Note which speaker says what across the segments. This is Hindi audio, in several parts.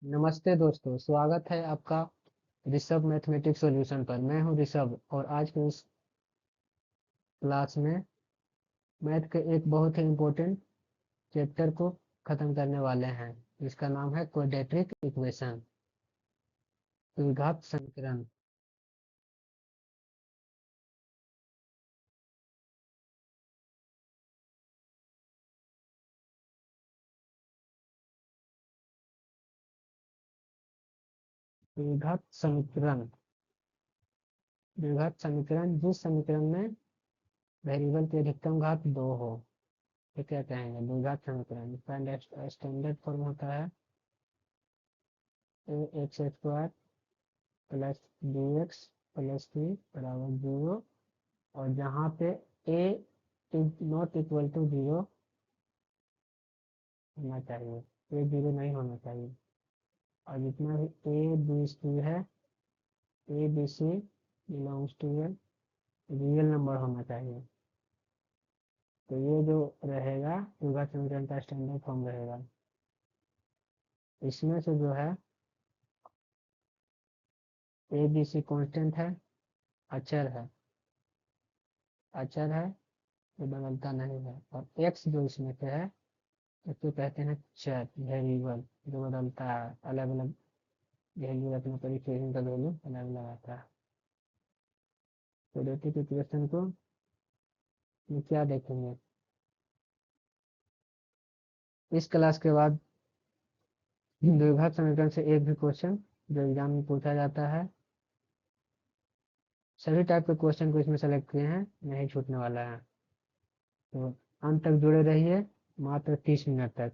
Speaker 1: नमस्ते दोस्तों, स्वागत है आपका ऋषभ मैथमेटिक्स सॉल्यूशन पर। मैं हूं ऋषभ और आज के इस क्लास में मैथ के एक बहुत ही इम्पोर्टेंट चैप्टर को खत्म करने वाले हैं, जिसका नाम है क्वाड्रेटिक इक्वेशन, द्विघात समीकरण। द्विघात समीकरण द्विघात समीकरण जिस समीकरण में वेरिएबल की अधिकतम घात 2 हो, ये क्या कहेंगे? द्विघात समीकरण। इसका स्टैंडर्ड फॉर्म होता है a x square plus B x plus c बराबर 0, और जहाँ पे a is not equal to 0 होना चाहिए, a 0 नहीं होना चाहिए। और जितना भी a b c है, a b c belongs to a real number होना चाहिए। तो ये जो रहेगा द्विघात समीकरण का स्टैंडर्ड फॉर्म रहेगा। इसमें से जो है a b c कांस्टेंट है, अचर है, ये बदलता नहीं है। और x जो इसमें से है, इसको कहते हैं चर, वेरिएबल, जो बदलता है, अलग अलग वैल्यू रखने पर इक्वेशन का वैल्यू अलग अलग आता है। क्वाड्रेटिक इक्वेशन को में क्या देखेंगे इस क्लास के बाद? द्विघात समीकरण से एक भी क्वेश्चन जो एग्जाम में पूछा जाता है, सभी टाइप के क्वेश्चन को इसमें सेलेक्ट किए हैं, नहीं छूटने वाला है। तो अंत तक जुड़े रहिए, मात्र 30 मिनट तक।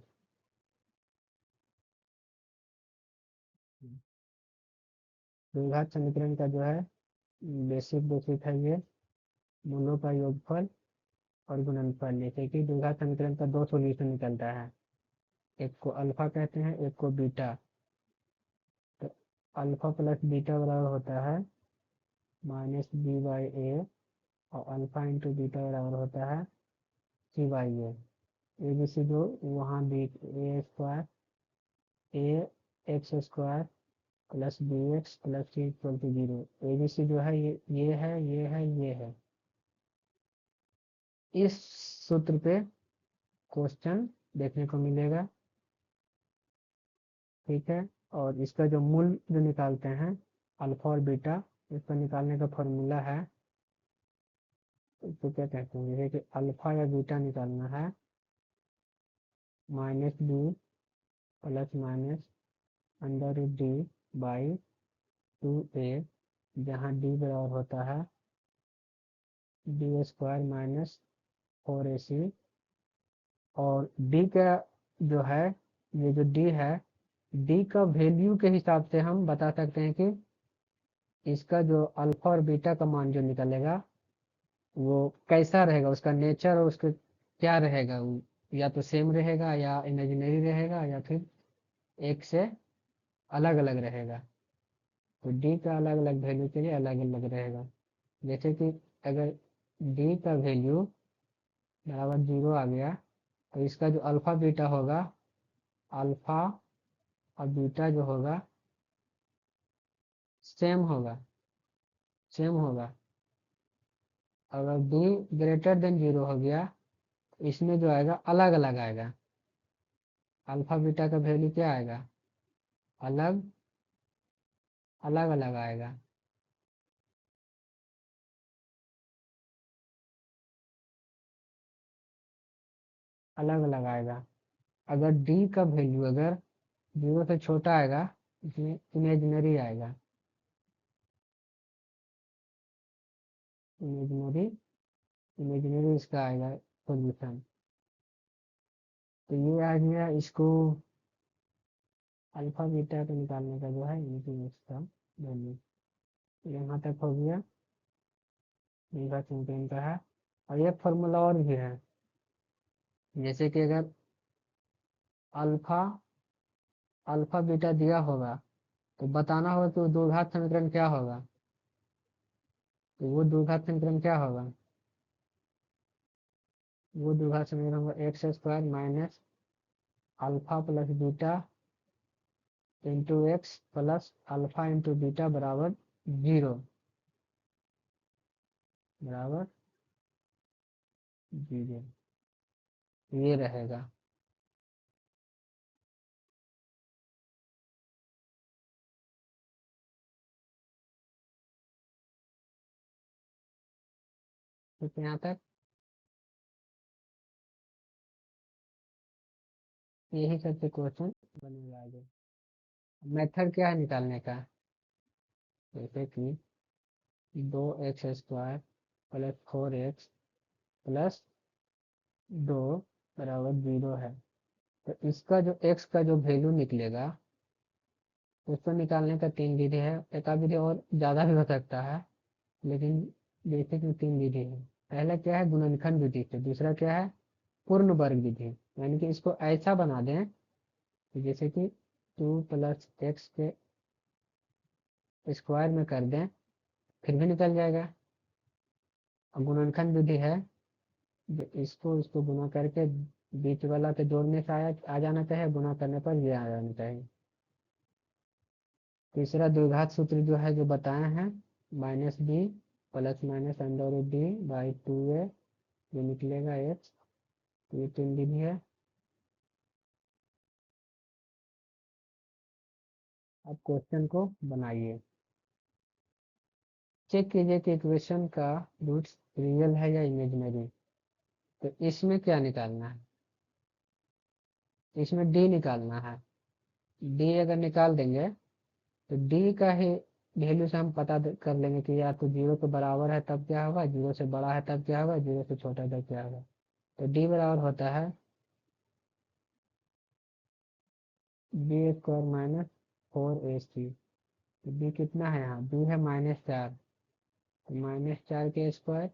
Speaker 1: द्विघात समीकरण का जो है बेसिक है ये, मूलों का योगफल और गुणनफल। जैसे कि द्विघात समीकरण का 2 सॉल्यूशन निकलता है, एक को अल्फा कहते हैं, एक को बीटा। तो अल्फा प्लस बीटा बराबर होता है -b/a, और अल्फा इंटू बीटा बराबर होता है c/a। ए बी सी जो वहाँ B A square A x square plus B x plus C equal to 0। A B C जो है ये है, ये है, ये है। इस सूत्र पे क्वेश्चन देखने को मिलेगा, ठीक है। और इसका जो मूल जो निकालते हैं अल्फा और बीटा, इसका निकालने का फॉर्मूला है, इसको क्या कहते हैं? जैसे कि अल्फा या बीटा निकालना है, -b प्लस माइनस √d/2a, जहाँ d बराबर होता है d² माइनस 4ac। और d का जो है, ये जो d है, d का वैल्यू के हिसाब से हम बता सकते हैं कि इसका जो अल्फा और बीटा का मान जो निकलेगा वो कैसा रहेगा, उसका नेचर और उसके क्या रहेगा। वो या तो सेम रहेगा, या इमेजिनरी रहेगा, या फिर एक से अलग अलग रहेगा। तो डी का अलग अलग वैल्यू के लिए अलग अलग रहेगा। जैसे कि अगर डी का वैल्यू बराबर 0 आ गया, तो इसका जो अल्फा बीटा होगा, अल्फा और बीटा जो होगा सेम होगा, सेम होगा। अगर डी ग्रेटर देन 0 हो गया, इसमें जो आएगा अलग अलग आएगा। अल्फा बीटा का वैल्यू क्या आएगा? अलग अलग अलग आएगा। अलग अलग आएगा। अगर डी का वैल्यू अगर 0 से छोटा आएगा, इसमें इमेजिनरी आएगा। इमेजिनरी इमेजिनरी इसका आएगा सोल्यूशन। तो ये आ गया इसको अल्फा बीटा को निकालने का जो है इनकी इसका वैल्यू। यहाँ तक हो गया, बीटा चैंपियन का है। और ये फॉर्मूला और भी है, जैसे कि अगर अल्फा अल्फा बीटा दिया होगा, तो बताना होगा कि वो द्विघात समीकरण क्या होगा। तो वो द्विघात समीकरण क्या होगा? वो द्विघात समीकरण होगा x² minus alpha plus beta into x plus alpha into beta बराबर 0 बराबर 0 ये रहेगा। ठीक है, यहाँ तक यही सबसे क्वेश्चन बनेगा आगे। मेथड क्या है निकालने का, जैसे कि 2x² प्लस 4x प्लस 2 बराबर 0 है। तो इसका जो x का जो वैल्यू निकलेगा उसको निकालने का 3 विधि है। एक आध विधि और ज़्यादा भी हो सकता है, लेकिन बेसिक में 3 विधि है। पहला क्या है, गुणनखंड विधि से। दूसरा क्या है, पूर्ण वर्ग विधि, यानी कि इसको ऐसा बना दें कि जैसे कि 2 + x के स्क्वायर में कर दें, फिर भी निकल जाएगा। और गुणनखंड विधि है, जो इसको गुणा करके बीच वाला के जोड़ने से आ जाना चाहिए, गुणा करने पर ये आ जाना चाहिए। तीसरा द्विघात सूत्र जो है जो बताए हैं, -b ± √d/2a, ये निकलेगा x। तो ये 3 विधि है। अब क्वेश्चन को बनाइए, चेक कीजिए कि इक्वेशन का रूट्स रियल है या इमेजिनरी। तो इसमें क्या निकालना है, इसमें डी निकालना है। डी अगर निकाल देंगे तो डी का ही वैल्यू से हम पता कर लेंगे कि या तो 0 के बराबर है तब क्या होगा, 0 से बड़ा है तब क्या होगा, 0 से छोटा है तब क्या होगा। तो डी बराबर होता है b² - 4ac। तो बी कितना है, यहाँ बी है -4, तो -4 के स्क्वायर,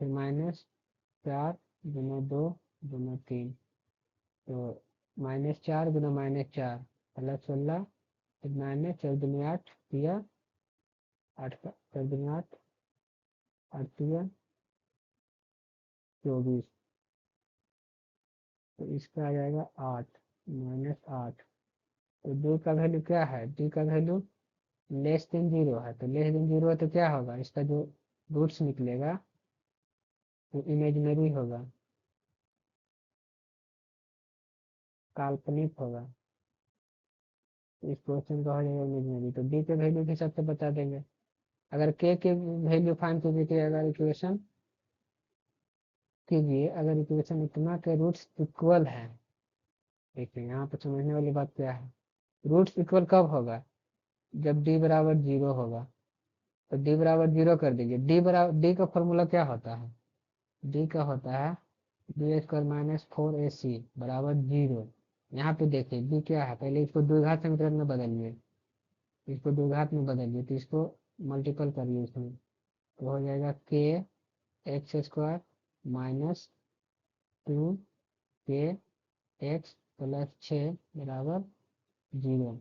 Speaker 1: फिर -4 गुना 2 गुना 3, तो -4 गुना -4 प्लस 16, फिर -4 × 8 दिया 8 का 4 × 8 8 दिया 24। तो इसका आ जाएगा 8 -8। तो डी का वैल्यू क्या है, डी का वैल्यू <<0 है। तो <<0 है तो क्या होगा, इसका जो रूट्स निकलेगा वो इमेजिनरी होगा, काल्पनिक होगा। इस क्वेश्चन का हो जाएगा इमेजिनरी। तो डी के वैल्यू के हिसाब से बता देंगे। अगर के वैल्यू फाइंड कीजिए, अगर इक्वेशन कीजिए, अगर इक्वेशन इतना के रूट्स इक्वल है, देखिए यहाँ पर समझने वाली बात क्या है, रूट्स इक्वल कब होगा, जब डी बराबर 0 होगा। तो डी बराबर 0 कर दीजिए। डी का फॉर्मूला क्या होता है, डी का होता है b² - 4ac बराबर 0। यहाँ पे देखिए डी क्या है, पहले इसको द्विघात समीकरण में बदलिए, इसको द्विघात में बदलिए, तो इसको मल्टीपल करिए इसमें, तो हो जाएगा k² - 2kx + 6 बराबर 0।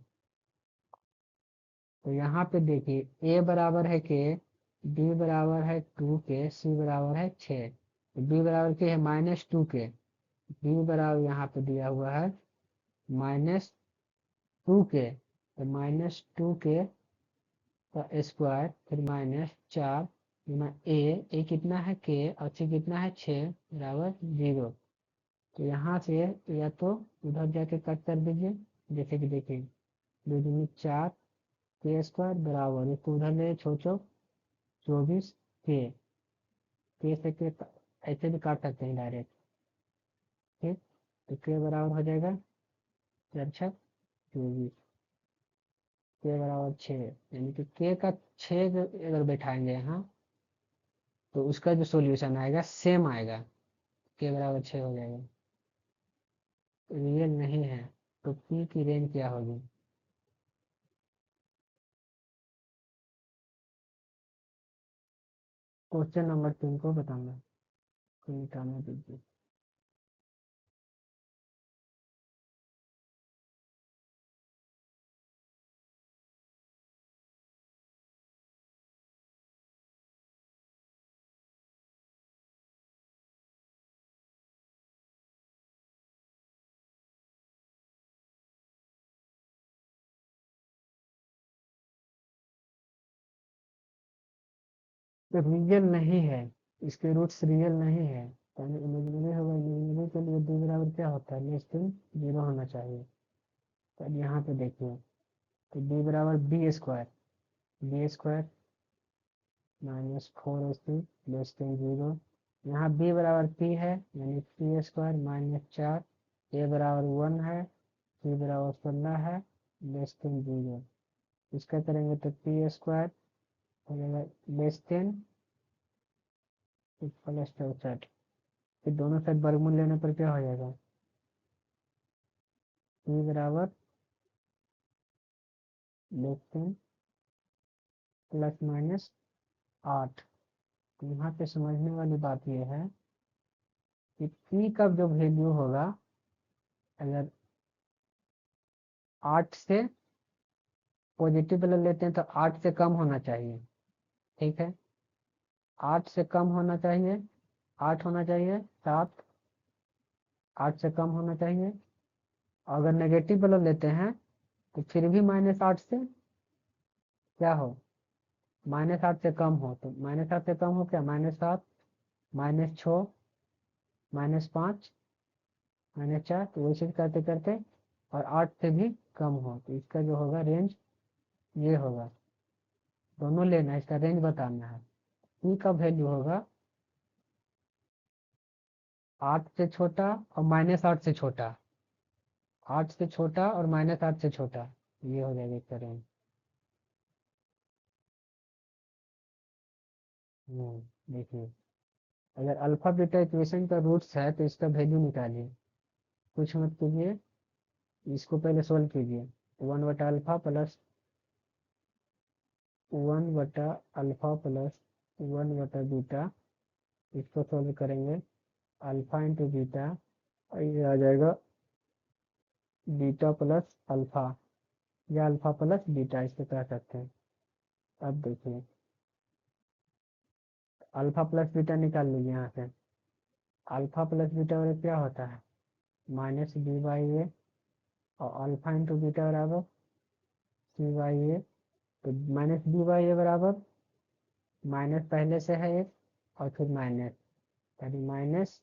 Speaker 1: तो यहाँ पे देखिए a बराबर है k, b बराबर है 2k, c बराबर है 6। तो b बराबर क्या है, -2k। b बराबर यहाँ पे दिया हुआ है -2k, तो -2k का स्क्वायर, फिर -4 गुना a कितना है k और c कितना है 6 बराबर 0। तो यहाँ से या तो उधर जाके कट कर दीजिए, जैसे कि देखिए 2 दूनी 4 k² बराबर, इसको उधर ले छोड़ो 24 के से के ऐसे भी काट सकते हैं डायरेक्ट। ठीक, तो के बराबर हो जाएगा 4×6 24, के बराबर 6, यानी कि के का 6 अगर बैठाएंगे यहाँ तो उसका जो सॉल्यूशन आएगा सेम आएगा, के बराबर 6 हो जाएगा। रियल नहीं है तो पी की रेंज क्या होगी। क्वेश्चन नंबर 3 को बताना, कोई निकालना दीजिए। तो रियल नहीं है, इसके रूट्स रियल नहीं है, पहले इमेजिनरी होगा, इमेजिनरी के लिए बी बराबर क्या होता है, लेस देन जीरो होना चाहिए। तो अब यहाँ पे देखिए, तो बी बराबर B square -4ac less than zero. यहाँ बी बराबर पी है, यानी पी स्क्वायर -4, ए बराबर 1 है, सी बराबर 16 है, लेस देन जीरो। इसका करेंगे तो पी स्क्वायर हो जाएगा लेस देन प्लस 64। फिर दोनों साइड वर्गमूल लेने पर क्या हो जाएगा, पी बराबर लेस देन ±8। तो यहाँ पे समझने वाली बात यह है कि पी का जो वैल्यू होगा, अगर 8 से पॉजिटिव वाला लेते हैं तो 8 से कम होना चाहिए, ठीक है, 8 से कम होना चाहिए, 8 होना चाहिए 7, 8 से कम होना चाहिए। अगर नेगेटिव वाला लेते हैं तो फिर भी -8 से क्या हो, -8 से कम हो, तो -8 से कम हो क्या, -7, -6, -5, -4, तो वही चीज करते करते और 8 से भी कम हो, तो इसका जो होगा रेंज ये होगा। दोनों लेना है, इसका रेंज बताना है। ई का वैल्यू होगा 8 से छोटा और -8 से छोटा, 8 से छोटा और -8 से छोटा, ये हो जाएगा इसका रेंज। देखिए, अगर अल्फा बीटा इक्वेशन का रूट्स है तो इसका वैल्यू निकालिए, कुछ मत कीजिए, इसको पहले सोल्व कीजिए। 1/अल्फा प्लस 1/बीटा, इसको सोल्व करेंगे, अल्फा इंटू बीटा, और ये आ जाएगा बीटा प्लस अल्फा, या अल्फा प्लस बीटा इसे कह सकते हैं। अब देखिए, अल्फा प्लस बीटा निकाल लीजिए यहाँ से। अल्फा प्लस बीटा बराबर क्या होता है, -b/a, और अल्फा इंटू बीटा बराबर c/a। तो -b/a बराबर माइनस पहले से है एक, और फिर माइनस, यानी माइनस,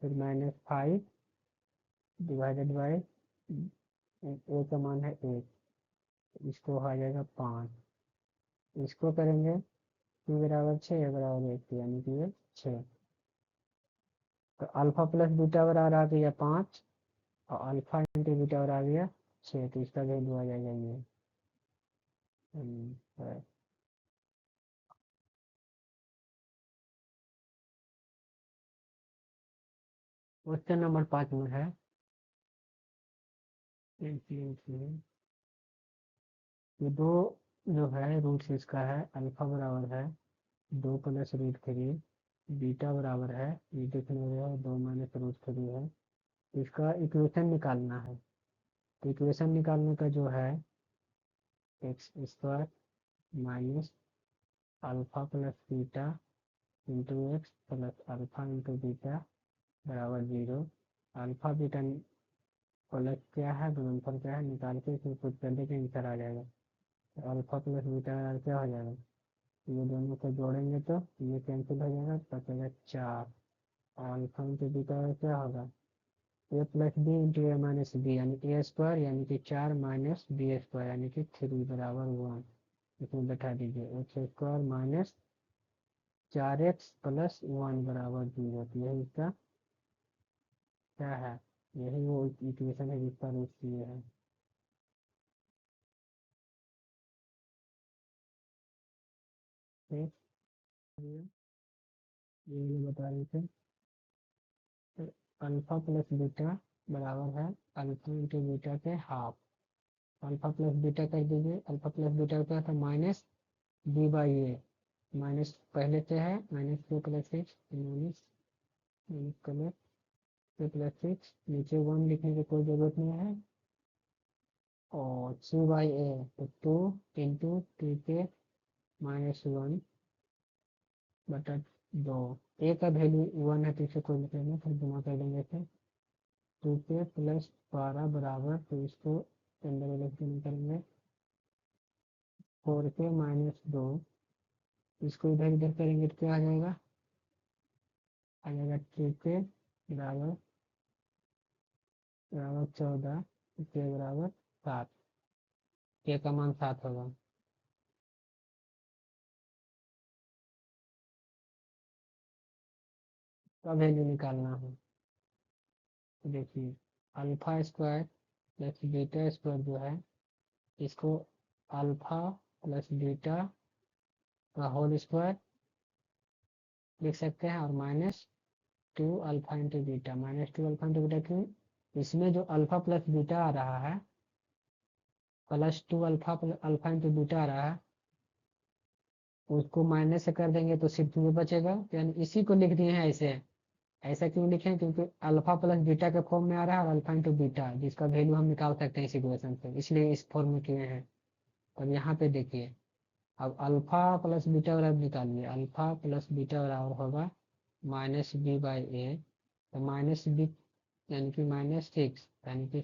Speaker 1: फिर -5 डिवाइडेड बाई ए का मान है 1, इसको आ जाएगा 5। इसको करेंगे p बराबर 6, ए बराबर 1, यानी कि ये 6। तो अल्फा प्लस बीटा बराबर आ गया 5, और अल्फा इंटू बीटा बराबर आ गया 6, तो इसका वैल्यू आ जाएगा ये। क्वेश्चन नंबर 5 में है, ये दो जो है रूट्स इसका है, अल्फा बराबर है 2 + √3, बीटा बराबर है, ये देखने में है 2 - √3 है। इसका इक्वेशन निकालना है। तो इक्वेशन निकालने का जो है, x² minus alpha plus beta into x plus alpha into beta बराबर 0। अल्फा बीटा प्लस क्या है, गुणनफल क्या है, निकाल के इसमें पुट कर देंगे, आंसर आ जाएगा। तो अल्फा प्लस बीटा बराबर क्या हो जाएगा, ये दोनों को जोड़ेंगे तो ये कैंसिल हो जाएगा, बचेगा 4। और अल्फा इंटू बीटा बराबर क्या होगा, ए प्लस बी इंटू ए माइनस बी, यानी ए स्क्वायर, यानी कि 4 माइनस बी स्क्वायर, यानी कि 3 बराबर 1। इसमें बैठा दीजिए, x square minus 4x plus 1 बराबर 0। तो यही इसका क्या है, यही वो इक्वेशन है जिसका रूट ये है। ठीक, ये बता रहे थे। तो अल्फा प्लस बीटा बराबर है अल्फा इंटू बीटा के हाफ। अल्फा प्लस बीटा कर दीजिए, अल्फा प्लस बीटा क्या था, -b/a, माइनस पहले से है -2 + 6, -2 + 6, नीचे 1 लिखने की कोई जरूरत नहीं है, और c/a, तो 2 × 2 ए का वैल्यू 1 है, तो इसे कोई मतलब नहीं, फिर गुना कर देंगे इसे, 2k + 12 बराबर, तो इसको अंदर अलग से करेंगे, 4k - 2 इसको इधर इधर करेंगे तो क्या आ जाएगा 2k बराबर बराबर 14, के बराबर 7, के का मान 7 होगा। का वैल्यू निकालना है। तो देखिए alpha square plus beta square जो है, इसको अल्फा प्लस बीटा का होल स्क्वायर लिख सकते हैं, और -2 alpha into beta, -2 alpha into beta क्यों, इसमें जो अल्फा प्लस बीटा आ रहा है, +2 अल्फा इंटू बीटा आ रहा है, उसको माइनस से कर देंगे तो सिर्फ ये बचेगा, यानी इसी को लिख दिए हैं ऐसे। ऐसा क्यों लिखे, क्योंकि अल्फा प्लस बीटा के फॉर्म में आ रहा है, और अल्फा इंटू बीटा जिसका वैल्यू हम निकाल सकते हैं इस इक्वेशन से, इसलिए इस फॉर्म में किए हैं। अब यहाँ पे देखिए, अब अल्फा प्लस बीटा बराबर निकालिए, अल्फा प्लस बीटा बराबर होगा -b/a, तो -b यानी कि -6, यानी कि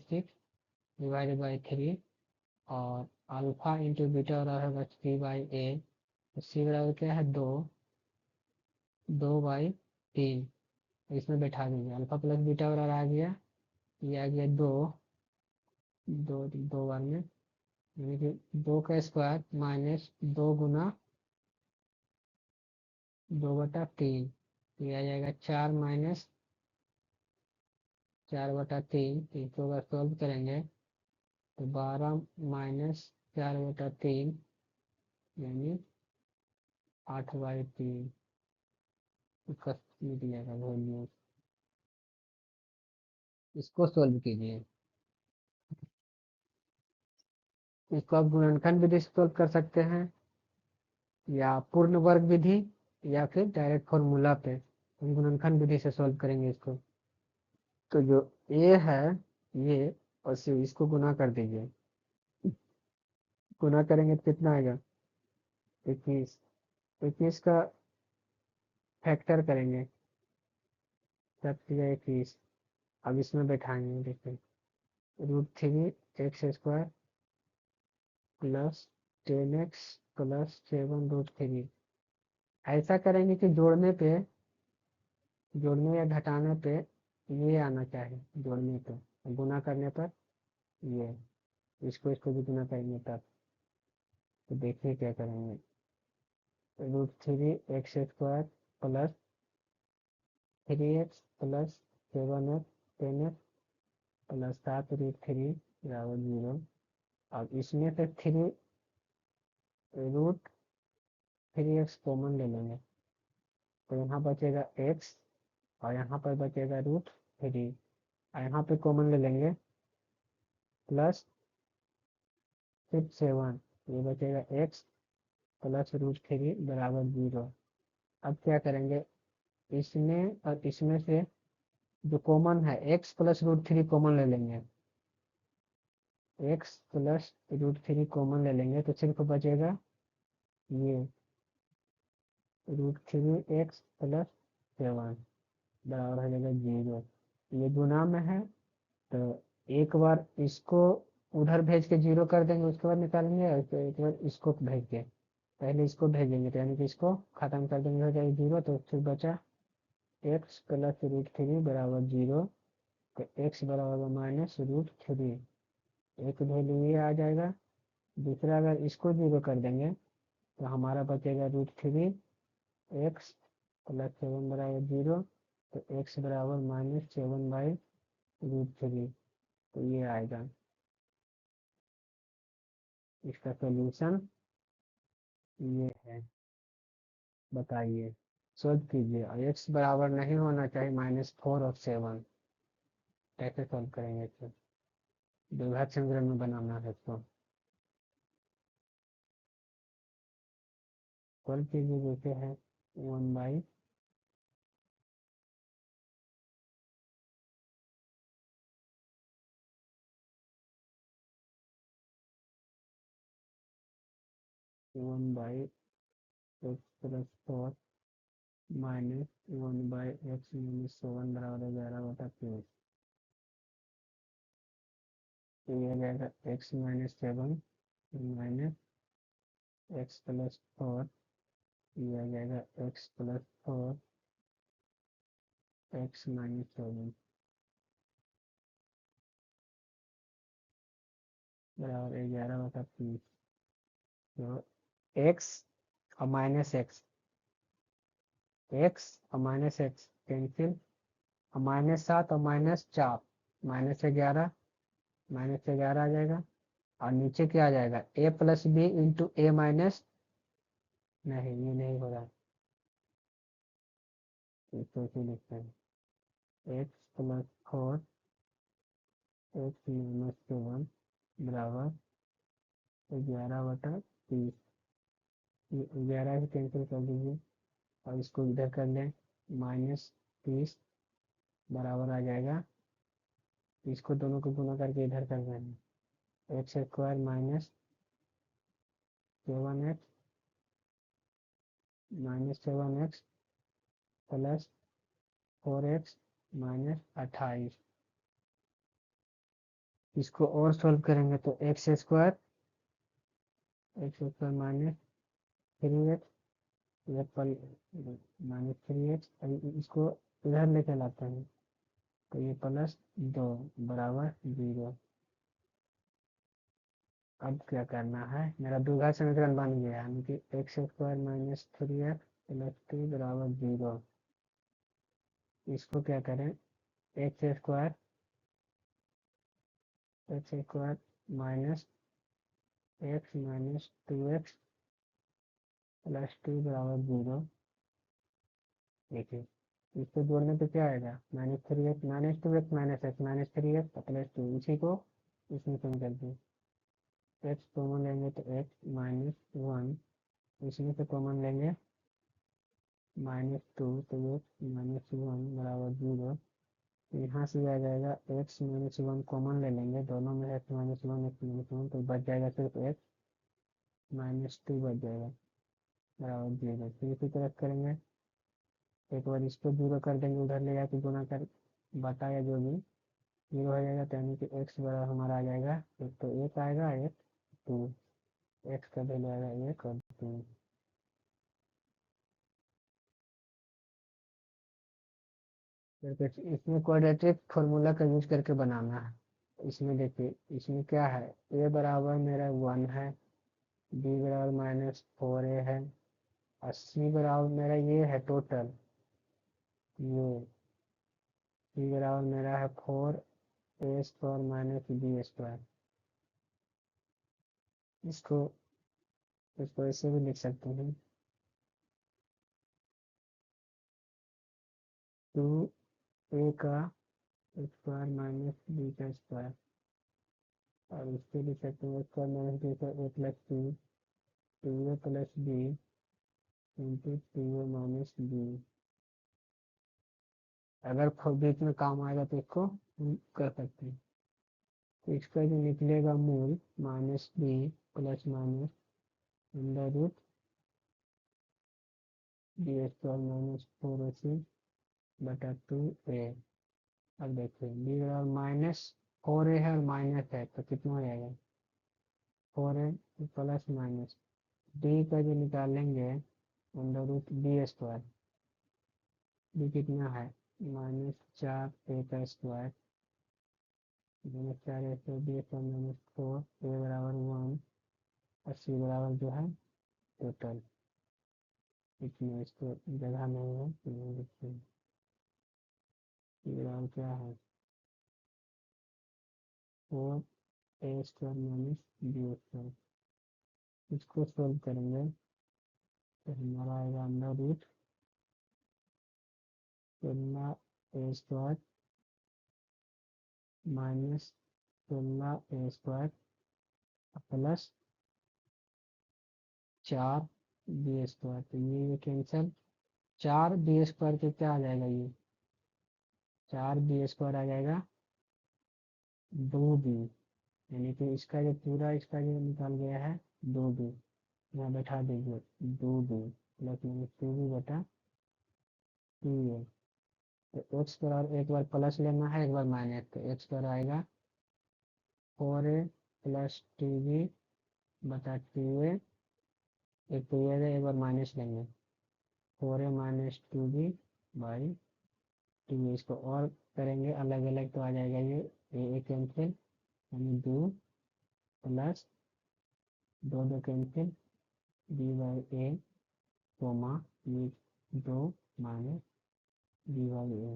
Speaker 1: 6/3, और अल्फा इंटू बीटा बराबर होगा c/a, तो c बराबर क्या है 2, 2/3, इसमें बैठा देंगे, अल्फा प्लस बीटा बराबर आ गया, ये आ गया 2, 2 बार में, यानी कि 2 का स्क्वायर -2 × 2 × 3, ये आ जाएगा 4 - 4/3, इसको अगर सॉल्व करेंगे तो 12 -4/3 यानी 8/3, इसका मिल जाएगा वैल्यू। इसको सॉल्व कीजिए, इसको आप गुणनखंड विधि से सॉल्व कर सकते हैं, या पूर्ण वर्ग विधि, या फिर डायरेक्ट फॉर्मूला पे हम गुणनखंड विधि से सॉल्व करेंगे इसको। तो जो ए है ये, और से इसको गुना कर दीजिए, गुना करेंगे तो कितना आएगा 21, 21 का फैक्टर करेंगे, 7×21, अब इसमें बैठाएंगे, देखिए √3 x² प्लस 10x प्लस 7√3, ऐसा करेंगे कि जोड़ने या घटाने पे ये आना चाहिए, जोड़ने पे, गुना करने पर ये, इसको भी गुना करेंगे तब, तो देखिए क्या करेंगे, √3 x² plus 3x plus 7x 10x plus 7√3 बराबर 0। अब इसमें से √3x कॉमन ले लेंगे, तो यहाँ बचेगा x, और यहाँ पर बचेगा √3, और यहाँ पे कॉमन ले लेंगे, प्लस 7, ये बचेगा x प्लस √3 बराबर 0। अब क्या करेंगे, इसमें और इसमें से जो कॉमन है x प्लस √3 कॉमन ले लेंगे, x प्लस √3 कॉमन ले लेंगे, तो सिर्फ बचेगा ये √3x प्लस 7 बराबर हो जाएगा 0। ये गुना में है, तो एक बार इसको उधर भेज के 0 कर देंगे, उसके बाद निकालेंगे, और फिर एक बार इसको भेज के, पहले इसको भेजेंगे, तो यानी कि इसको खत्म कर देंगे, हो जाएगा 0, तो फिर बचा x प्लस √3 बराबर 0, तो x बराबर -√3, एक वैल्यू ये आ जाएगा। दूसरा अगर इसको 0 कर देंगे तो हमारा बचेगा √3 x प्लस 7 बराबर 0, तो x बराबर -7/√3, तो ये आएगा इसका सोल्यूशन, ये है। बताइए, सोल्व कीजिए, और x बराबर नहीं होना चाहिए -4 और 7, कैसे सॉल्व करेंगे इसको, द्विघात समीकरण में बनाना है इसको, सॉल्व कीजिए, जैसे है 1 बाई एक्स प्लस 4 -1/x-7 बराबर 11/3, तो ये आ जाएगा x-7 माइनस एक्स प्लस 4 ये आ जाएगा एक्स प्लस 4 एक्स माइनस 7 बराबर 11/30। तो एक्स और माइनस एक्स और माइनस एक्स कैंसिल, और -7 और -4 -11 आ जाएगा। और नीचे क्या आ जाएगा, ए प्लस बी इंटू ए माइनस, नहीं ये नहीं हो रहा, इसको ऐसे लिखते हैं एक्स प्लस 4 एक्स माइनस 7 बराबर 11/30। 11 से कैंसिल कर दीजिए और इसको इधर कर लें, -30 बराबर आ जाएगा, इसको दोनों को गुना करके इधर कर देंगे, x square minus 7x plus 4x minus 28। इसको और सॉल्व करेंगे तो x square minus 3x -3x, इसको इधर लेके लाते हैं तो ये +2 बराबर 0। अब क्या करना है, मेरा द्विघात समीकरण बन गया, यानी कि x² माइनस 3x प्लस 2 बराबर 0। इसको क्या करें, x square minus x minus 2x plus 2 बराबर 0। देखिए इसको जोड़ने पे क्या आएगा, -3x -2x -3x प्लस 2, इसी को इसमें कम कर दिए, एक्स कॉमन लेंगे तो एक्स -1, इसमें से कॉमन लेंगे -2, तो एक्स -1 बराबर 0। यहाँ से आ जाएगा x-1 कॉमन ले लेंगे, दोनों में x-1 तो बच जाएगा सिर्फ x-2 बच जाएगा बराबर 0। फिर इसी तरह करेंगे, एक बार इसको 0 कर देंगे, उधर ले जाके गुना कर बताया जो भी 0 हो जाएगा, तो यानी कि x बराबर हमारा आ जाएगा, एक तो 1 आएगा, एक 2, x का वैल्यू आएगा 1 और 2। फिर इसमें क्वाड्रेटिक फॉर्मूला का यूज करके बनाना है। इसमें देखिए, इसमें क्या है, a बराबर मेरा 1 है, b बराबर -4a है, और c बराबर मेरा ये है टोटल, ये c बराबर मेरा है 4a² माइनस b²। इसको इसको ऐसे भी लिख सकते हैं, 2a का स्क्वायर माइनस b का स्क्वायर, और इसको लिख सकते हैं स्क्वायर माइनस b का a plus b, 2a plus b into 2a minus b। अगर बीच में काम आएगा तो इसको हम कर सकते हैं। तो इसका जो निकलेगा मूल -b plus minus √b² minus 4ac बटा 2a। अब देखिए b बराबर -4a है और माइनस है, तो कितना हो जाएगा 4a प्लस माइनस d का जो निकालेंगे √b², b कितना है -4a का स्क्वायर -4a से b²-4 a बराबर 1 और c बराबर जो है टोटल, इसमें इसको जगह नहीं है तो नहीं लिखते हैं। c बराबर क्या है 4a² माइनस b²। इसको सोल्व करेंगे तो हमारा आएगा √16a² minus 16a² plus 4b²। तो ये कैंसिल, 4b² के क्या आ जाएगा, ये 4b² आ जाएगा 2b, यानी कि इसका जो पूरा इसका जो निकाल गया है 2b, यहाँ बैठा दीजिए 2b प्लस माइनस 2b बटा 2a। तो एक्स पर एक बार प्लस लेना है, एक बार माइनस, तो एक्स पर आएगा 4a प्लस 2b बटा 2a, एक तो ये एक बार माइनस लेंगे, 4a माइनस 2b बाई 2 इसको और करेंगे अलग अलग तो आ जाएगा ये ए कैंसिल यानी 2 plus 2 cancel b by a comma ये 2 minus b by a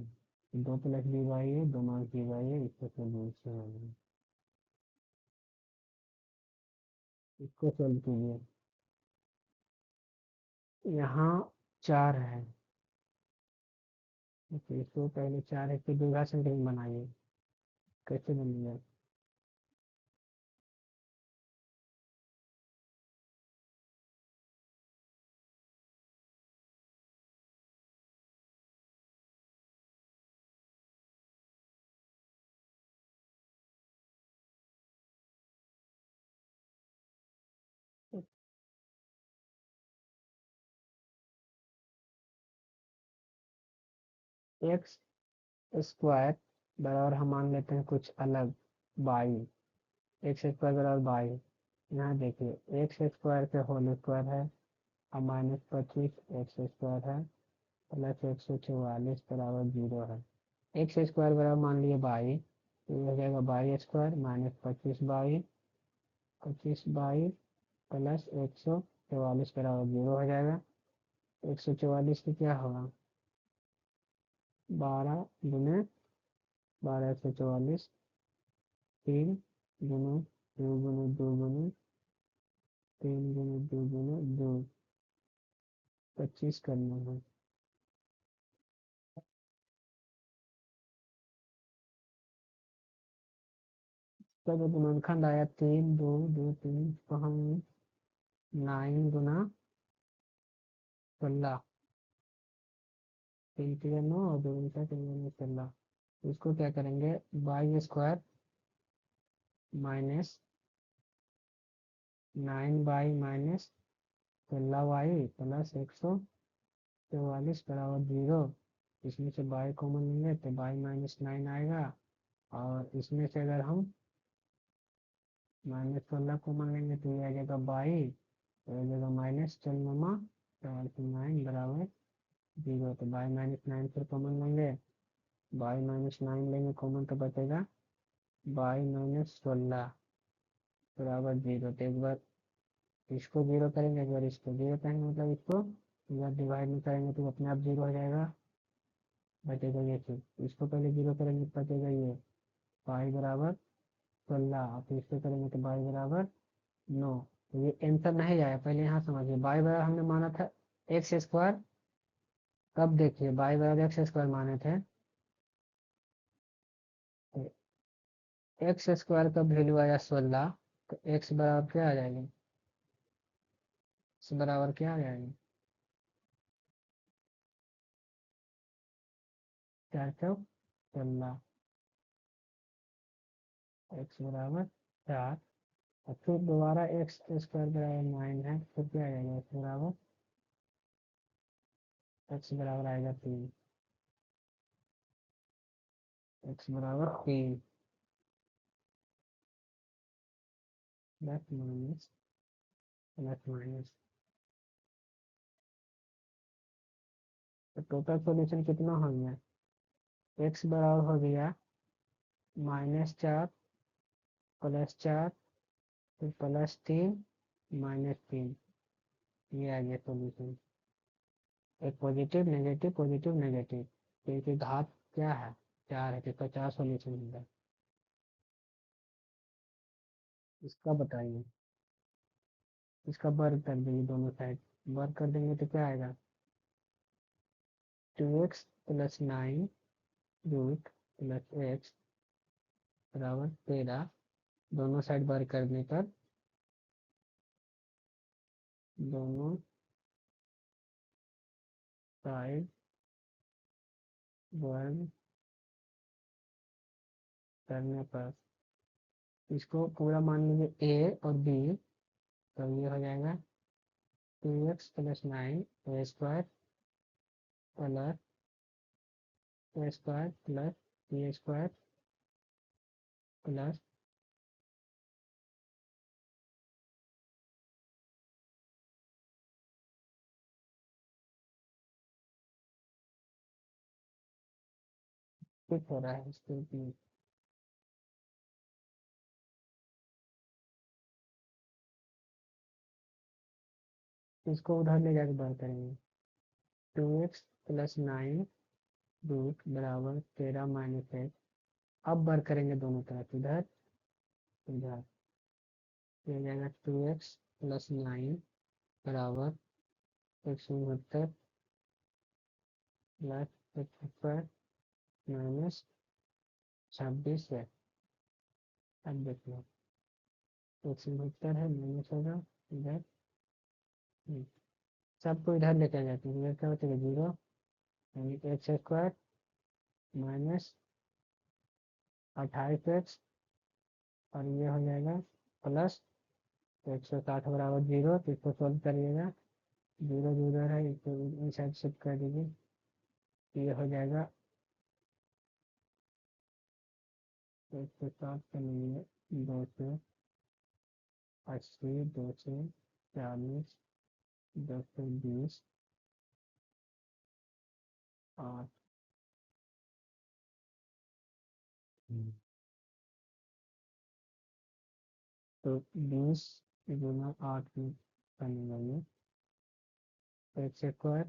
Speaker 1: 2 plus b by a 2 minus b by a इसको सोल्यूशन इसको सोल्व कीजिए। यहाँ 4 है तो इसको पहले 4 है फिर द्विघात संख्या बनाइए कैसे बनेगा। एक्स स्क्वायर बराबर हम मान लेते हैं कुछ अलग बाई एक्स स्क्वायर बराबर बाई। यहाँ देखिए एक्स स्क्वायर के होल स्क्वायर है और माइनस 25 एक्स स्क्वायर है प्लस 144 बराबर 0 है। एक्स स्क्वायर बराबर मान लिए बाई तो ये हो जाएगा by square minus 25 by plus 144 बराबर 0 हो जाएगा। 144 से क्या होगा 12 गुने 12 144 3 गुने 2 गुने 2 गुने 3 गुने 2 गुने 2 25 करना है। तब जब गुणनखंड आया 3 2 2 3 तो हम 9 गुना 16 3 3 9 और 2 उनका 16 इसको क्या करेंगे by square minus 9 by minus 16 Y plus 144 बराबर 0। इसमें से बाई कॉमन लेंगे तो बाई माइनस 9 आएगा और इसमें से अगर हम माइनस 16 कॉमन लेंगे तो ये आ जाएगा बाई तो आ जाएगा माइनस 9 बराबर 0। तो बाई माइनस 9 फिर कॉमन लेंगे बाई माइनस 9 लेंगे कॉमन तो बचेगा बाई माइनस 16 बराबर 0। तो एक बार इसको 0 करेंगे एक बार इसको 0 करेंगे मतलब इसको एक बार डिवाइड में करेंगे तो अपने आप 0 हो जाएगा बचेगा ये चीज। इसको पहले 0 करेंगे तो बचेगा ये बाई बराबर 16 तो इसको करेंगे तो बाई बराबर 9। तो ये आंसर नहीं आया पहले यहाँ समझिए बाई बराबर हमने माना था एक्स स्क्वायर। कब देखिए बाई बराबर एक्स स्क्वायर माने थे तो एक्स स्क्वायर का वैल्यू आया 16 तो एक्स बराबर क्या आ जाएगा एक्स बराबर क्या आ जाएगा 416 एक्स बराबर 4 और फिर दोबारा एक्स स्क्वायर बराबर 9 है फिर क्या आ जाएगा एक्स बराबर आएगा 3 एक्स बराबर 3 प्लस माइनस प्लस माइनस तो टोटल सॉल्यूशन कितना हो गया एक्स बराबर हो गया -4 +4 फिर +3 -3 ये आ गया सॉल्यूशन। एक पॉजिटिव नेगेटिव तो इसकी घात क्या है 4 है तो इसका 4 सॉल्यूशन होगा। इसका बताइए इसका वर्ग कर देंगे दोनों साइड वर्ग कर देंगे तो क्या आएगा 2x + 9 रूट प्लस एक्स बराबर 13 दोनों साइड वर्ग करने पर दोनों साइड वर्ग करने पर इसको पूरा मान लीजिए ए और बी तो ये हो जाएगा 2x + 9 a square plus a square plus b square plus ठीक हो रहा है इसके भी। इसको उधर ले जाके बात करेंगे। 2x+9 रूट बराबर 13 - 1। अब बर करेंगे दोनों तरफ, इधर इधर। ये जाएगा 2x+9 बराबर 169 प्लस 1 माइनस 26 है। अब देख लो, 169 है माइनस होगा इधर। सबको इधर लेके जाते हैं, इधर क्या बचेगा 0, यानी x² माइनस 28x, और ये हो जाएगा प्लस 160 बराबर 0। तो इसको सोल्व करिएगा, 0 0 है, इसको इस साइड शिफ्ट कर दीजिए। ये हो जाएगा 160 के लिए 280, 240, 220 और तो 20 गुना 8 में बनेगा ये x²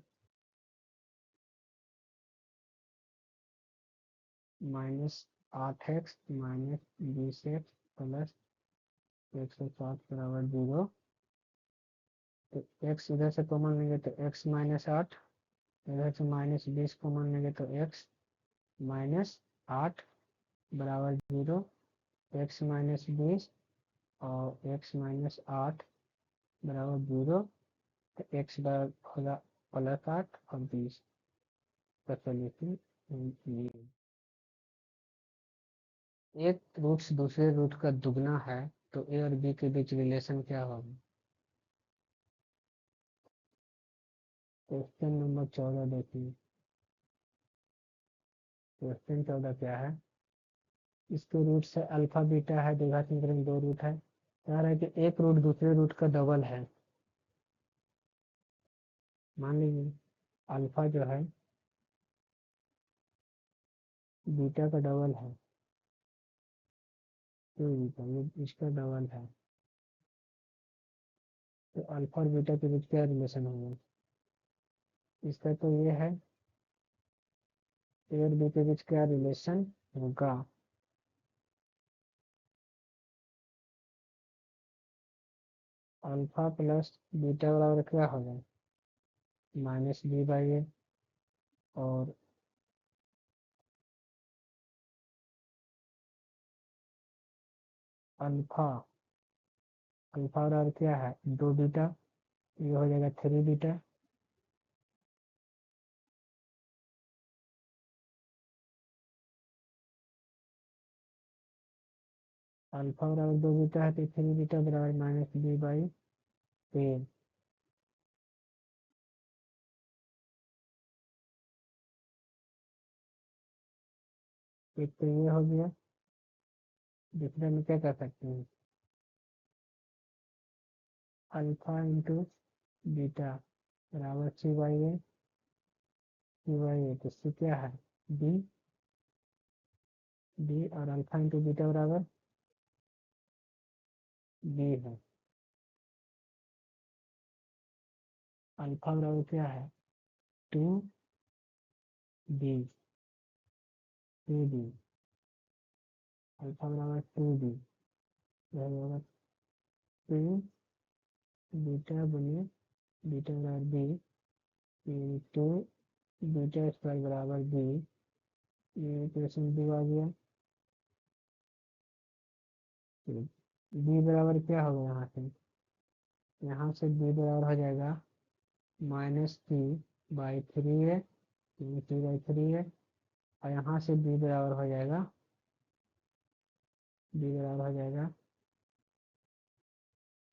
Speaker 1: minus 8x minus 20x plus 160 बराबर 0। तो x इधर से कॉमन लेंगे तो x माइनस 8, इधर से माइनस 20 कॉमन लेंगे तो x माइनस 8 बराबर 0। x माइनस 20 और x माइनस 8 बराबर 0। तो x बराबर होगा +8 और 20 का सोल्यूशन। एक रूट से दूसरे रूट का दुगना है तो a और b के बीच रिलेशन क्या होगा। क्वेश्चन नंबर 14 देखिए। क्वेश्चन 14 क्या है, इसके रूट से अल्फा बीटा है, द्विघात समीकरण में 2 रूट है। कह रहा है कि एक रूट दूसरे रूट का डबल है। मान लीजिए अल्फा जो है बीटा का डबल है, तो बीटा ये इसका डबल है। तो अल्फा और बीटा के बीच क्या रिलेशन होगा, इसका तो ये है। ए और बी के बीच क्या रिलेशन होगा, अल्फा प्लस बीटा बराबर क्या होगा -b/a। और अल्फा अल्फा बराबर क्या है 2 बीटा, ये हो जाएगा 3 बीटा। अल्फा बराबर 2 बीटा है तो 3 बीटा बराबर -b/a। एक तो ये हो गया, दूसरे में क्या कर सकते हैं, अल्फा इंटू बीटा बराबर c/a तो c क्या है b और अल्फा इंटू बीटा बराबर b है। अल्फा बराबर क्या है 2b 2b, अल्फा बराबर 2b, यह होगा 2 बीटा बने बीटा बराबर b, 2 बीटा स्क्वायर बराबर b। ये इक्वेशन 2 आ गया। b बराबर क्या होगा यहाँ से b बराबर हो जाएगा -3/3 है, 3/3 है। और यहाँ से b बराबर हो जाएगा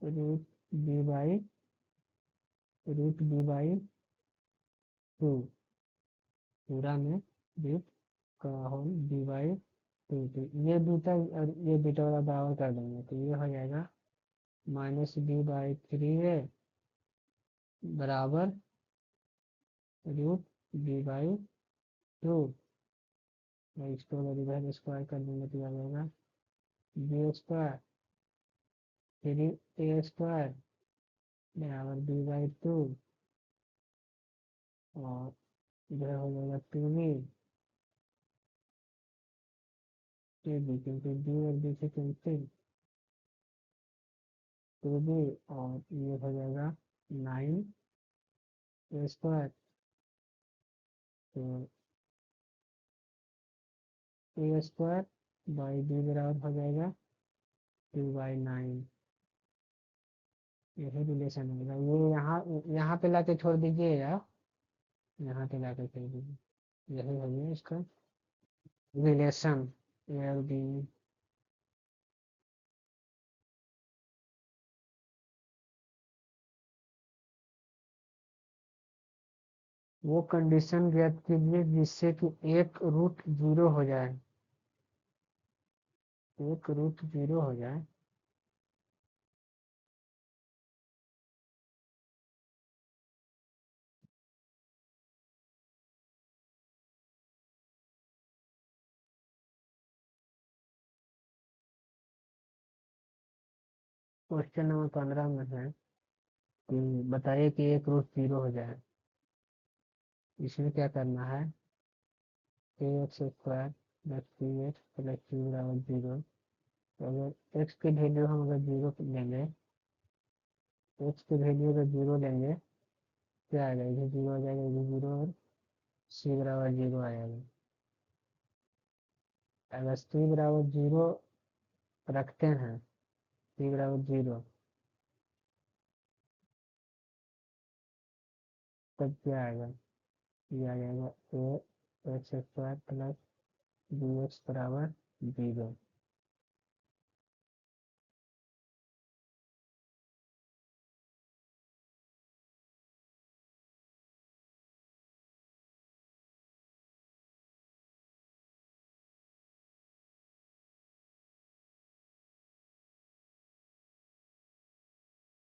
Speaker 1: रूट b/2 पूरा में रूट का होल b/2। तो ये बीटा और ये बीटा वाला बराबर कर देंगे तो ये हो जाएगा -b/3 है बराबर रूट b/2। इसको अगर इधर स्क्वायर कर देंगे तो आ जाएगा बी स्क्वायर, फिर ए स्क्वायर बराबर b/2, और इधर हो जाएगा 2b, क्योंकि बी और बी से कैंसिल, 2b, और ये हो जाएगा 9 a स्क्वायर, तो ए स्क्वायर बाई बी बराबर हो जाएगा 2/9। यही रिलेशन होगा, ये यहाँ पे लाके छोड़ दीजिए यार, यहाँ पे लाके छोड़ दीजिए, यही हो गया इसका रिलेशन एल बी। वो कंडीशन ज्ञात कीजिए जिससे कि एक रूट जीरो हो जाए, एक रूट जीरो हो जाए। क्वेश्चन नंबर 15 में है कि बताइए कि एक रूट जीरो हो जाए। इसमें क्या करना है, a x square plus C x plus c बराबर जीरो। तो अगर एक्स की वैल्यू हम अगर जीरो लेंगे, एक्स की वैल्यू अगर जीरो लेंगे, क्या आएगा, इधर जीरो आ जाएगा, इधर जीरो, और सी बराबर जीरो आएगा। अगर सी बराबर जीरो रखते हैं, सी बराबर जीरो, तब क्या आएगा, ये आ जाएगा a x square plus B x बराबर जीरो।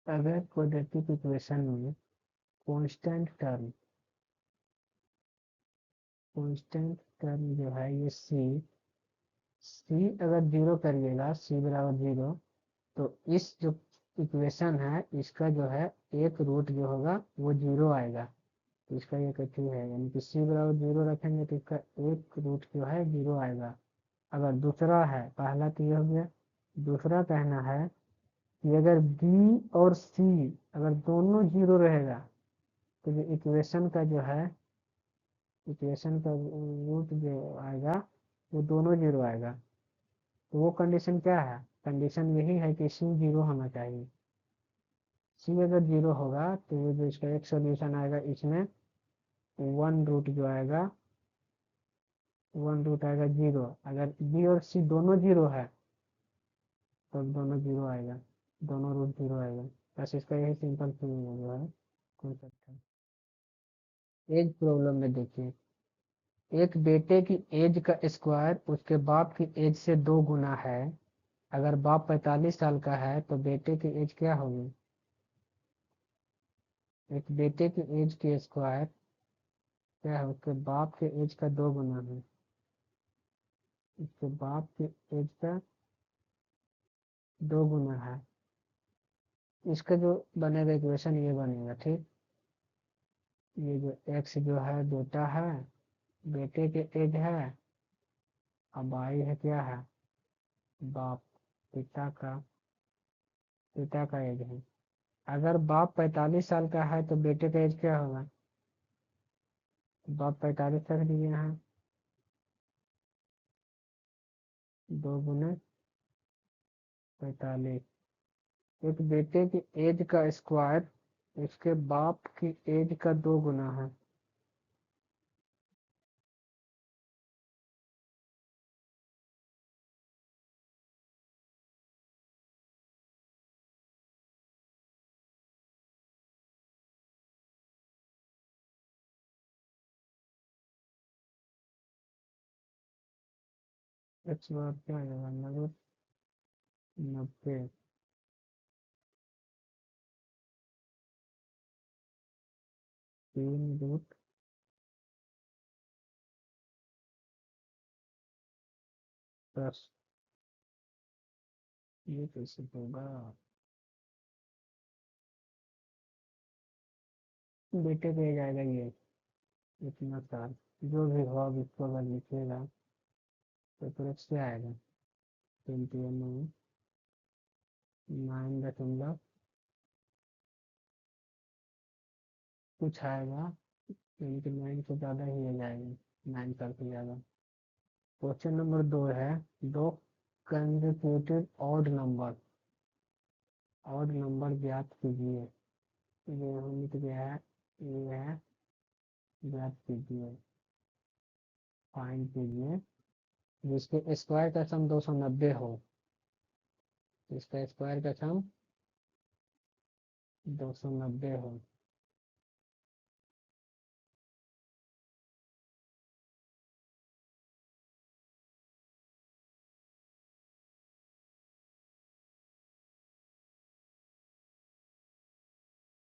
Speaker 1: अगर क्वाड्रेटिक इक्वेशन में कांस्टेंट टर्म, कांस्टेंट टर्म जो है ये सी अगर जीरो करिएगा, सी बराबर जीरो, तो इस जो इक्वेशन है इसका जो है एक रूट जो होगा वो जीरो आएगा, तो इसका ये कथी है, यानी कि सी बराबर जीरो रखेंगे तो इसका एक रूट जो है जीरो आएगा। अगर दूसरा है, पहला तो ये हो गया, दूसरा कहना है कि अगर बी और सी अगर दोनों जीरो रहेगा, तो जो इक्वेशन का जो है, इक्वेशन का रूट जो आएगा वो दोनों जीरो आएगा। तो वो कंडीशन क्या है, कंडीशन यही है कि सी जीरो होना चाहिए। सी अगर जीरो होगा तो ये जो इसका एक सोल्यूशन आएगा, इसमें वन रूट जो आएगा, वन रूट आएगा जीरो। अगर बी और सी दोनों जीरो है तो दोनों जीरो आएगा, दोनों रूट जीरो आएगा। बस इसका यही सिंपल जो है कॉन्सेप्ट है। एज प्रॉब्लम में देखिए, एक बेटे की एज का स्क्वायर उसके बाप की एज से 2 गुना है। अगर बाप 45 साल का है तो बेटे की एज क्या होगी। एक बेटे की एज की स्क्वायर क्या है, उसके बाप के एज का 2 गुना है, उसके बाप की एज का 2 गुना है। इसका जो बनेगा इक्वेशन ये बनेगा, ठीक। ये जो एक्स जो है बेटा है, बेटे के एज है, अब वाई है क्या है, बाप, पिता का, पिता का एज है। अगर बाप 45 साल का है तो बेटे का एज क्या होगा, बाप 45 रख दिए यहाँ, 2 गुने 45। एक बेटे की एज का स्क्वायर उसके बाप की एज का 2 गुना है। एक्स बार क्या आ जाएगा, 90, 3 रूट 10। ये कैसे होगा? बेटे पे जाएगा ये इतना साल। जो भी हो अब इसको अगर लिखेगा तो तुरंत से आएगा। 29 9 कुछ आएगा, यानी कि 9 से ज़्यादा ही आ जाएगा। 9 साल से ज़्यादा। क्वेश्चन नंबर 2 है, दो कंसेक्यूटिव ऑड नंबर ज्ञात कीजिए। ये हम लिख गया है, ये है ज्ञात कीजिए, फाइंड कीजिए, जिसके स्क्वायर का सम 290 हो। जिसका स्क्वायर का सम 290 हो।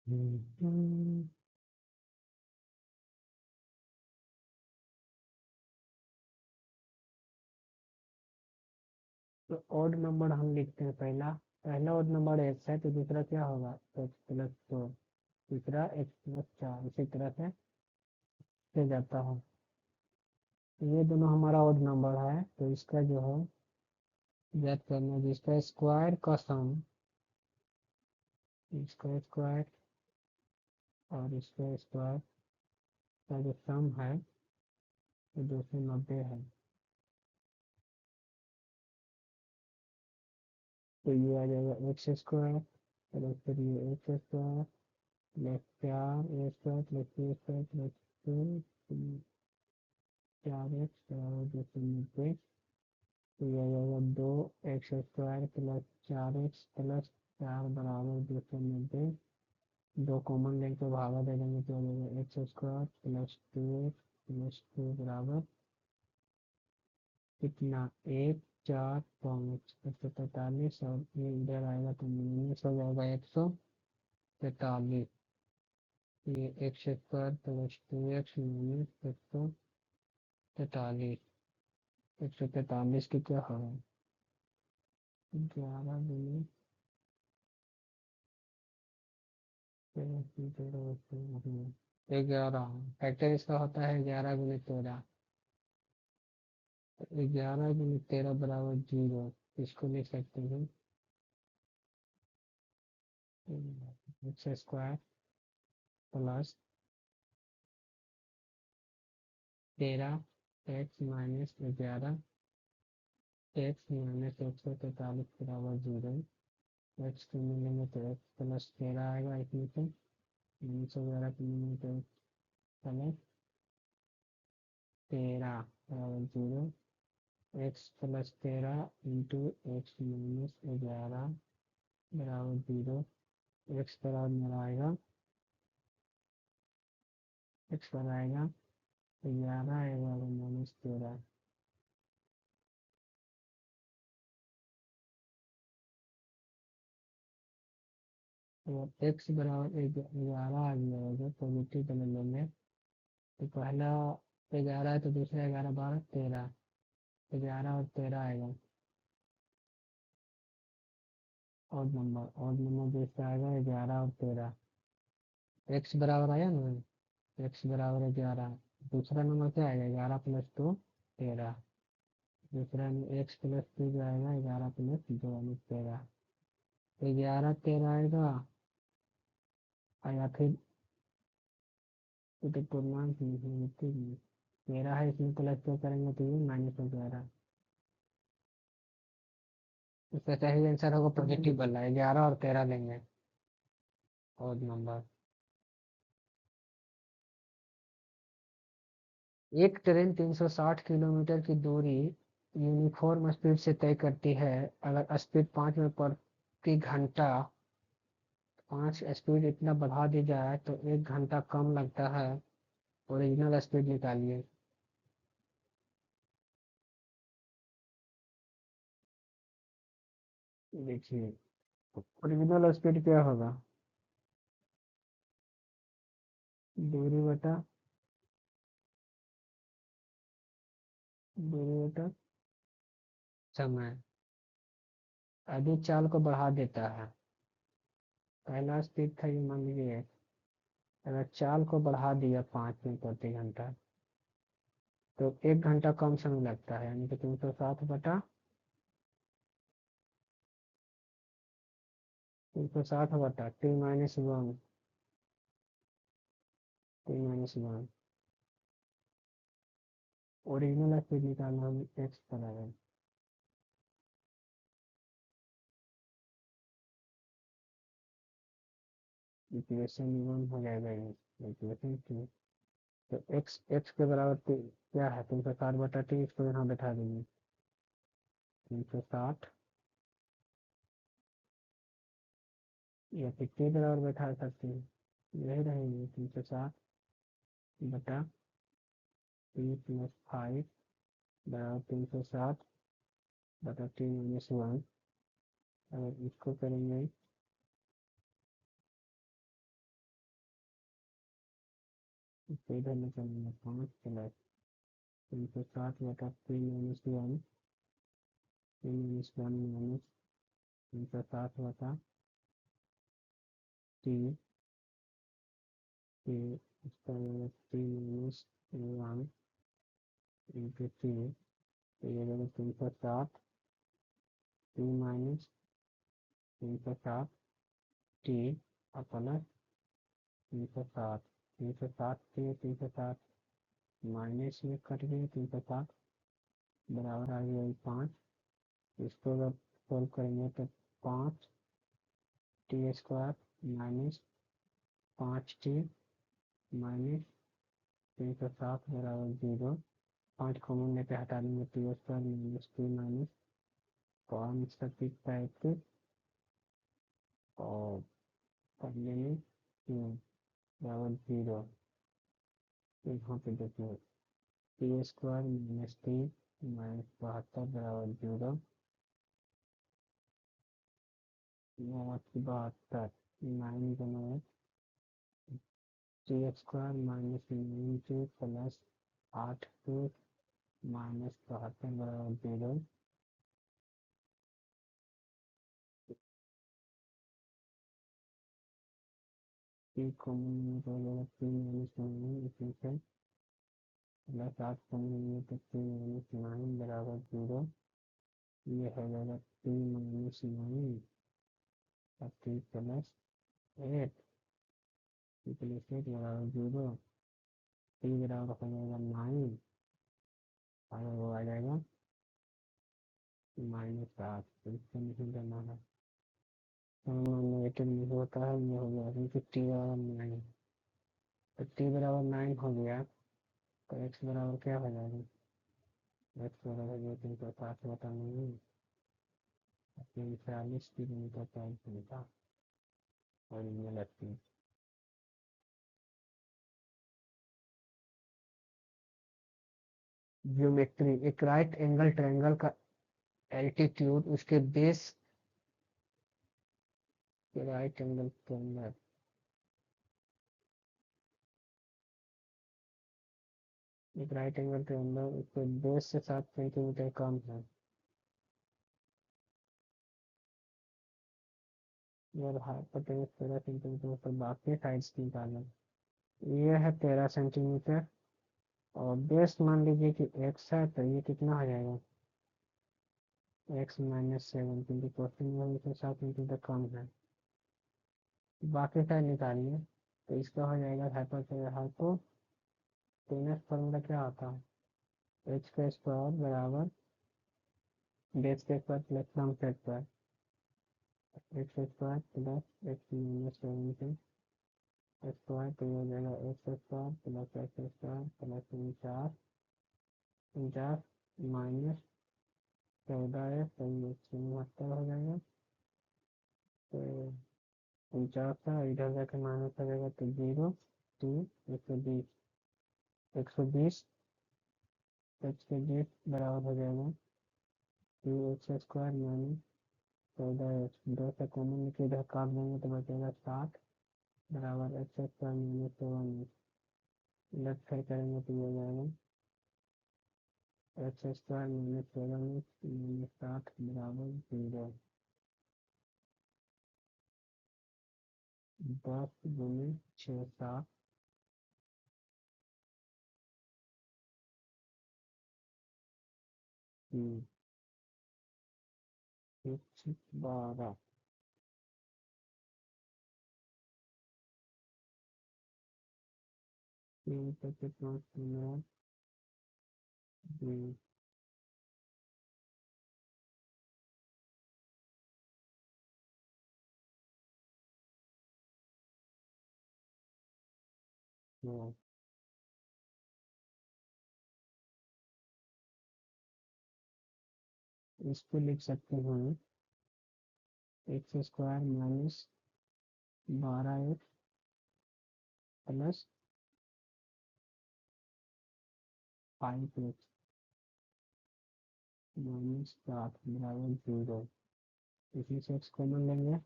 Speaker 1: हम्म। तो ऑड नंबर हम लिखते हैं, पहला ऑड नंबर एक्स है तो दूसरा क्या होगा, एक्स प्लस 2। तीसरा एक्स प्लस 4, इसी तरह से जाता है। ये दोनों हमारा ऑड नंबर है, तो इसका जो है ज्ञात करना है, जिसका स्क्वायर का सम, इसका स्क्वायर और इसका स्क्वायर का जो सम है वो 290 है। तो ये आ जाएगा एक्स स्क्वायर प्लस फिर ये x square plus 4 a square plus b square plus 2 4x बराबर 290। तो ये आ जाएगा 2x² प्लस 4x प्लस 4 बराबर 290। 2 कॉमन लेके भागा दे देंगे तो आ जाएगा x² प्लस 2x प्लस 2 बराबर कितना, 1 4 5 145। और ये इधर आएगा तो माइनस हो जाएगा 143। ये x² प्लस 2x माइनस 143। 143 की क्या होगा, 11 गुने 11। फैक्टर इसका होता है 11 गुने 13। 11 गुने 13 बराबर 0। इसको लिख सकते हैं x square plus 13 x minus 11 x minus 143 बराबर 0। एक्स को मिलेंगे तो एक्स प्लस 13 आएगा इसमें से, माइनस 11 को मिलेंगे तो एक्स प्लस 13 बराबर 0। X plus 13 into x minus 11 बराबर 0। एक्स बराबर मेरा आएगा, एक्स पर आएगा 11 माइनस 13। तो एक्स बराबर 11 आ गया होगा, पॉजिटिव बना लेंगे। तो पहला 11 है तो दूसरा 11 12 13। 11 और 13 आएगा ऑड नंबर दूसरा आएगा 11 और 13। एक्स बराबर आया ना, एक्स बराबर 11। दूसरा नंबर क्या आएगा, 11 प्लस 2 13। दूसरा में एक्स प्लस 2 जो आएगा 11 प्लस 2 यानी 13। तो 11 13 आएगा, और या फिर ये तो पूर्णांक नहीं है, ठीक है। 13 है, इसमें प्लस क्या करेंगे तो ये माइनस हो जाएगा। इसका सही आंसर होगा पॉजिटिव वाला, 11 और 13 लेंगे ऑड नंबर। एक ट्रेन 360 किलोमीटर की दूरी यूनिफॉर्म स्पीड से तय करती है। अगर स्पीड 5 में प्रति घंटा 5 स्पीड इतना बढ़ा दी जाए तो 1 घंटा कम लगता है। ओरिजिनल स्पीड निकालिए। देखिए ओरिजिनल स्पीड क्या होगा, दूरी बटा दूरी बटा समय अधिक चाल को बढ़ा देता है। पहला स्पीड था, ये मान लीजिए अगर चाल को बढ़ा दिया 5 मील प्रति घंटा तो 1 घंटा कम समय लगता है, यानी कि 360 बटा T-1 ओरिजिनल स्पीड निकालना हम एक्स पर आए। इक्वेशन 1 हो जाएगा, ये इक्वेशन 2। तो एक्स एक्स के बराबर क्या है, 360 बटा टी, इसको यहाँ बैठा देंगे 360, या फिर टी बराबर बैठा सकते हैं, यही रहेंगे 360 बटा T+5 बराबर 360 बटा T-1। अगर इसको करेंगे इसको इधर निकालेंगे 5 प्लस 360 बटा T-1 T-1 माइनस 360 बटा टी के इसका T-1 इंटू टी, तो ये देखो 360 T-360 टी प्लस 360, 360 से 360 माइनस में कट गए, 360 बराबर आ गया 5। इसको अगर सोल्व करेंगे तो 5T² माइनस 5T माइनस 360 बराबर 0। 5 कॉमन लेके हटा देंगे, T² माइनस T माइनस 5 और पढ़ने में बराबर 0। यहाँ पे देखिए T² माइनस T माइनस 72 बराबर 0। 72 9 बना T² माइनस 9 प्लस 8 माइनस 72 बराबर 0। T कॉमन में तो हो जाएगा T माइनस 9 इसी से प्लस 8 कॉमन में तो T माइनस 9 बराबर 0। ये हो जाएगा T माइनस 9 और T प्लस 8, T प्लस 8 बराबर 0। T बराबर हो जाएगा 9 और वो आ जाएगा -7। तो इसको नहीं करना है, नेगेटिव नहीं होता है, ये हो गया क्योंकि T बराबर 9। तो T बराबर 9 हो गया तो x बराबर क्या हो जाएगा, x बराबर हो गया 360 बटा 9 340 किलोमीटर पर घंटा और ये लगती है। ज्योमेट्री, एक राइट एंगल ट्रायंगल का एल्टीट्यूड उसके बेस के राइट एंगल के अंदर एक राइट एंगल के अंदर उसके बेस से 7 सेंटीमीटर कम है। और हाइपोटेनस 13 सेंटीमीटर पर बाकी साइड्स की निकालें। ये है 13 सेंटीमीटर और बेस मान लीजिए कि x है, तो ये कितना हो जाएगा x माइनस 7, क्योंकि क्वेश्चन में इसमें 7 सेंटीमीटर कम है। बाकी साइड निकालिए तो इसका हो जाएगा हाइपोटेनस फॉर्मूला क्या होता है, h का स्क्वायर बराबर बेस के स्क्वायर प्लस सम के square, x square plus x minus 7 square, तो ये हो जाएगा x² plus x² plus 49 minus 14 है, तो ये 76 हो जाएगा। तो 49 था, इधर जाके माइनस हो जाएगा तो 0 2 120 120 बराबर हो जाएगा 2x² माइनस 14x, 2 से कॉमन लेके इधर काट देंगे तो बचेगा 60 बराबर x² minus 7x। Left side करेंगे तो ये हो जाएगा x square minus 7x minus 7 बराबर 0। 10 गुने 6 7 3 12 3 पे कितना 15 2 9। इसको लिख सकते हैं x square minus 12x plus 5x minus 7 बराबर 0। इसमें से एक्स कॉमन लेंगे,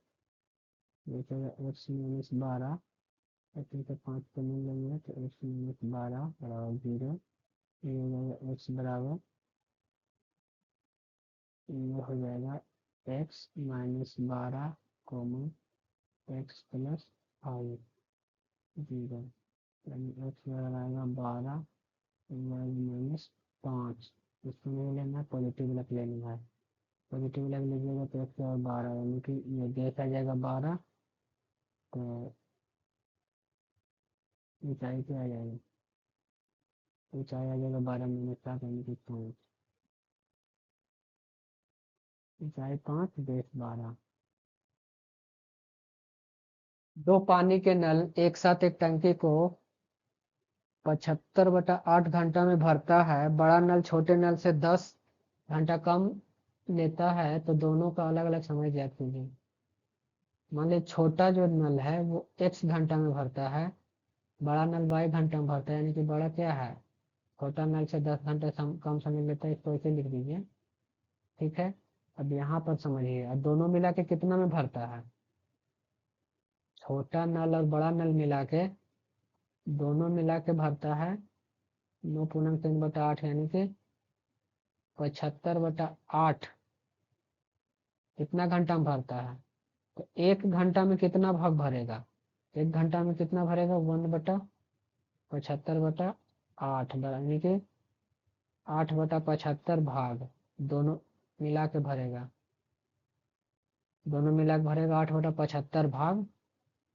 Speaker 1: बचेगा एक्स माइनस 12। इसमें से 5 कॉमन लेंगे तो एक्स माइनस 12 बराबर 0। ये हो जाएगा एक्स बराबर, ये हो जाएगा x minus 12 common x plus 5 0। यानी एक्स बराबर आएगा 12 माइनस 5। इसको नहीं लेना, पॉजिटिव रख लेना है। पॉजिटिव लग लीजिएगा तो एक्स और 12, यानी कि ये गैस आ जाएगा 12। तो ऊंचाई क्या आ जाएगी, ऊंचाई आ जाएगा 12 माइनस 7 यानी कि 5। ऊंचाई 5 बेस 12। दो पानी के नल एक साथ एक टंकी को 75/8 घंटा में भरता है। बड़ा नल छोटे नल से 10 घंटा कम लेता है, तो दोनों का अलग अलग समय ज्ञात कीजिए। मान लीजिए छोटा जो नल है वो x घंटा में भरता है, बड़ा नल y घंटा में भरता है, यानी कि बड़ा क्या है, छोटा नल से 10 घंटे कम समय लेता है। इसको ऐसे लिख दीजिए, ठीक है। अब यहाँ पर समझिए, अब दोनों मिला के कितना में भरता है, छोटा नल और बड़ा नल मिला के, दोनों मिला के भरता है 9.3/8 यानी कि 75/8। कितना घंटा में भरता है, तो एक घंटा में कितना भाग भरेगा, एक घंटा में कितना भरेगा 1/75/8 यानी कि 8/75 भाग दोनों मिला के भरेगा। दोनों मिला के भरेगा 8/75 भाग।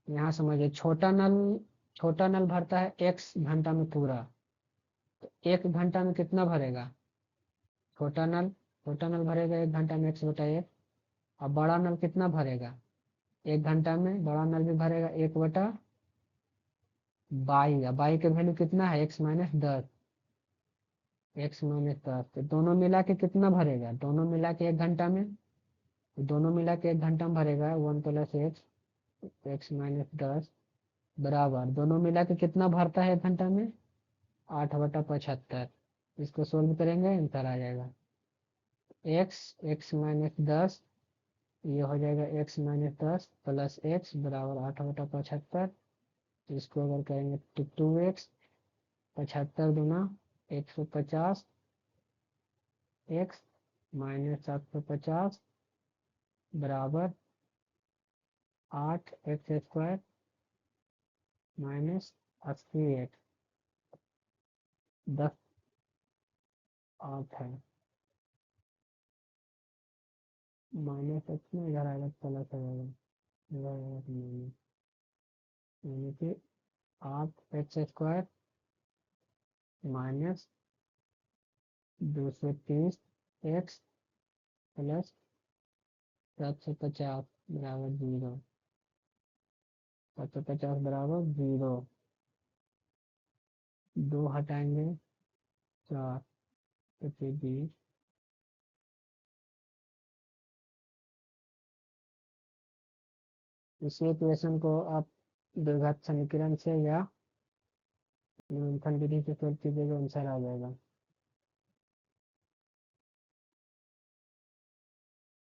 Speaker 1: यहाँ समझिए, छोटा नल भरता है x घंटा में पूरा, तो एक घंटा में कितना भरेगा छोटा नल, छोटा नल भरेगा एक घंटा में x/1। और बड़ा नल कितना भरेगा एक घंटा में, बड़ा नल भी भरेगा 1/22। बाई का वैल्यू कितना है x-10, x-10। तो दोनों मिला के कितना भरेगा, दोनों मिला के एक घंटा में, दोनों मिला के एक घंटा में भरेगा 1 + x (x-10) बराबर, दोनों मिला के कितना भरता है एक घंटा में 8/75। इसको सोल्व करेंगे आंसर आ जाएगा x(x-10), ये हो जाएगा x-10 प्लस x बराबर 8/75। इसको अगर करेंगे तो 2x, 75 गुना 150, x माइनस 750 बराबर 8x² माइनस 80x। 10 8 है, माइनस x में इधर आएगा प्लस आ जाएगा, इधर आएगा तो माइनस, यानी कि 8x² माइनस 230x प्लस 750 बराबर 0। 750 बराबर 0। 2 हटाएंगे 4, तो फिर 20। इसी इक्वेशन को आप द्विघात समीकरण से या न्यूटन विधि से सोल्व कीजिएगा, आंसर आ जाएगा।